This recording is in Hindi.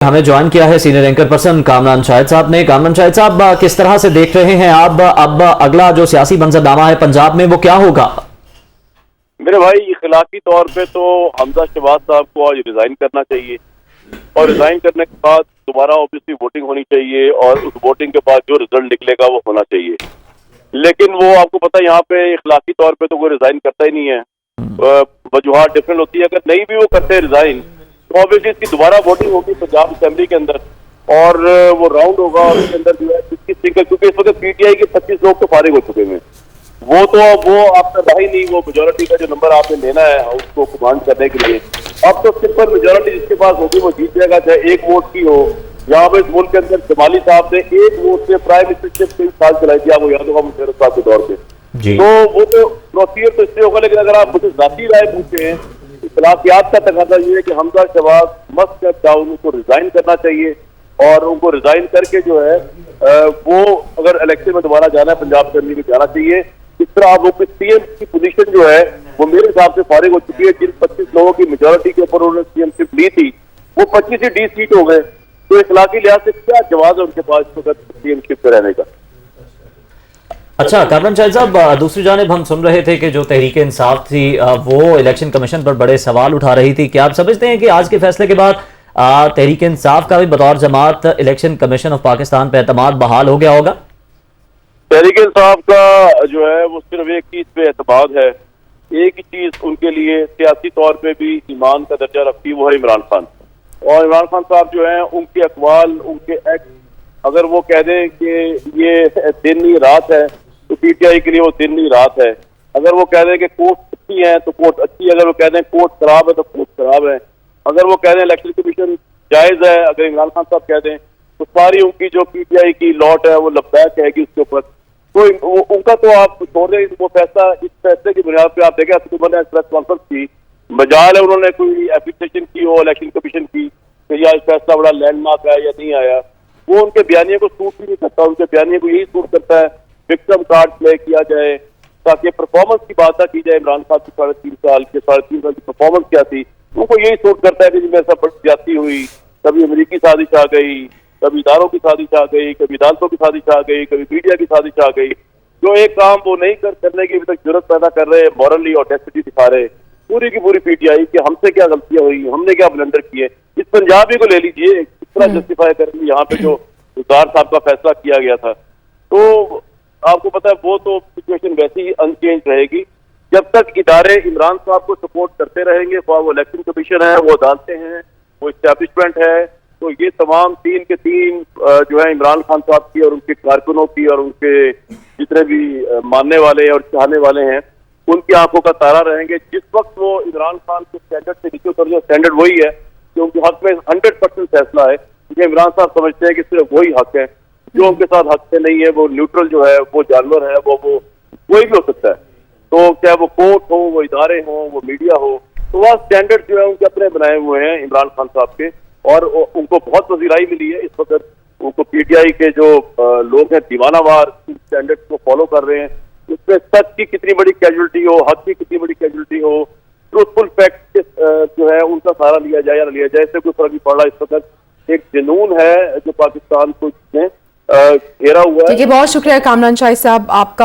हमें ज्वाइन किया है senior anchor person Kamran Shahid साहब ने। कामरान शाहिद साहब, किस तरह से देख रहे हैं आप अब अगला जो सियासी मंजरनामा है पंजाब में वो क्या होगा? मेरे भाई, इखलाकी तौर पे तो हमजा शहबाज साहब को आज रिजाइन करना चाहिए और रिजाइन करने के बाद दोबारा ऑब्वियसली वोटिंग होनी चाहिए और उस वोटिंग के बाद जो रिजल्ट निकलेगा वो होना चाहिए। लेकिन वो आपको पता है यहाँ पे इखलाकी तौर पे तो कोई रिजाइन करता ही नहीं है। वजूहात डिफरेंट होती है। अगर नहीं भी वो करते हैं रिजाइन तो ऑब्वियसली इसकी दोबारा वोटिंग होगी पंजाब असेंबली के अंदर और वो राउंड होगा और उसके अंदर जो है क्योंकि इस वक्त पीटीआई के 25 लोग तो फारिग हो चुके हैं। वो आपका रहा ही नहीं। वो मेजोरिटी का जो नंबर आपने लेना है उसको कमांड करने के लिए अब तो सिंपल मेजोरिटी जिसके पास होगी वो जीत जाएगा, चाहे एक वोट की हो। यहाँ पे इस मुल्क के अंदर जमाली साहब ने एक वोट से प्राइम मिनिस्टरशिप 3 साल चलाई थी, आपको याद होगा मुशर्रफ साहब के दौर पे। तो वो तो प्रोसीजर तो इससे होगा। लेकिन अगर आप मुझे जाती राय पूछे, इख्लाकियात का तकाजा ये है कि Hamza Shahbaz must have down, उनको रिजाइन करना चाहिए और उनको रिजाइन करके जो है वो अगर इलेक्शन में दोबारा जाना है पंजाब असेंबली में जाना चाहिए। इस तरह वो सीएम की पोजीशन जो है वो मेरे हिसाब से फारिग हो चुकी है। जिन 25 लोगों की मेजोरिटी के ऊपर उन्होंने सीएमशिप ली थी वो 25 ही डी सीट हो गए। तो इखलाकी लिहाज से क्या जवाब है उनके पास सीएमशिप पे रहने का? अच्छा कामरान शाहिद साहब, दूसरी जानिब हम सुन रहे थे कि जो तहरीक इंसाफ थी वो इलेक्शन कमीशन पर बड़े सवाल उठा रही थी। क्या आप समझते हैं कि आज के फैसले के बाद तहरीक इंसाफ का भी बतौर जमात इलेक्शन कमीशन ऑफ पाकिस्तान पे एतमाद बहाल हो गया होगा? तहरीक इंसाफ का जो है वो सिर्फ एक चीज पे एतमाद है, एक ही चीज उनके लिए सियासी तौर पे भी ईमान का दर्जा रखती है, वो है इमरान खान। और इमरान खान साहब जो है उनके अकवाल, उनके एक्ट, अगर वो कह दें कि ये दिन नहीं रात है तो पीटीआई के लिए वो दिन नहीं रात है। अगर वो कह दें कि कोर्ट अच्छी है तो कोर्ट अच्छी है, अगर वो कह दें कोर्ट खराब है तो कोर्ट खराब है। अगर वो कह दें इलेक्शन कमीशन जायज है, अगर इमरान खान साहब कह दें तो सारी उनकी जो पीटीआई की लॉट है वो लब्बैक है कि उसके ऊपर तो उनका तो आप छोड़ दें। वो फैसला, इस फैसले की बुनियाद पे आप देखें अक्टूबर ने प्रेस कॉन्फ्रेंस की, मजाल है उन्होंने कोई एप्लीकेशन की हो इलेक्शन कमीशन की कि यह फैसला बड़ा लैंडमार्क है या नहीं आया। वो उनके बयानिए को सूट भी नहीं करता। उनके बयानिए को यही सूट करता है विक्टिम कार्ड प्ले किया जाए ताकि परफॉर्मेंस की बात की जाए। इमरान खान की 3.5 साल की परफॉर्मेंस क्या थी, उनको यही सूट करता है कि जिनमें सब ज्यादती हुई, कभी अमेरिकी साजिश आ गई, कभी इदारों की साजिश आ गई, कभी अदालतों की साजिश आ गई, कभी मीडिया की साजिश आ गई। जो एक काम वो नहीं करने की अभी तक जरूरत पैदा कर रहे हैं, मॉरली और डेसिटी दिखा रहे पूरी की पूरी पीटीआई कि हमसे क्या गलतियां हुई, हमने क्या ब्लंडर किए। इस पंजाबी को ले लीजिए, किस तरह जस्टिफाई करेंगे यहाँ पे जो सरदार साहब का फैसला किया गया था। तो आपको पता है वो तो सिचुएशन वैसी ही अनचेंज रहेगी जब तक इदारे इमरान साहब को सपोर्ट करते रहेंगे। वो इलेक्शन कमीशन है, वो अदालतें हैं, वो इस्टेब्लिशमेंट है। तो ये तमाम 3 के 3 जो है इमरान खान साहब की और उनके कारकुनों की और उनके जितने भी मानने वाले और चाहने वाले हैं उनकी आंखों का तारा रहेंगे। जिस वक्त वो इमरान खान के स्टैंडर्ड से नीचे उतर जाए, स्टैंडर्ड वही है कि उनके हक में 100% फैसला है, क्योंकि इमरान साहब समझते हैं कि सिर्फ वही हक है, जो उनके साथ हक से नहीं है वो न्यूट्रल जो है, वो जानवर है, वो कोई भी हो सकता है। तो चाहे वो कोर्ट हो, वो इदारे हो, वो मीडिया हो, तो वह स्टैंडर्ड जो है उनके अपने बनाए हुए हैं इमरान खान साहब के और उनको बहुत पजीराई मिली है। इस वक्त उनको पीटीआई के जो लोग हैं दीवानावार स्टैंडर्ड को फॉलो कर रहे हैं। उसमें सच की कितनी बड़ी कैजुअलिटी हो, हक की कितनी बड़ी कैजुअलिटी हो, ट्रूथफुल फैक्ट जो है उनका सहारा लिया जाए या ना लिया जाए, इससे कोई फर्क नहीं पड़ रहा। इस वक्त एक जुनून है जो पाकिस्तान को घेरा हुआ है। ठीक है, बहुत शुक्रिया कामरान शाहिद साहब आपका।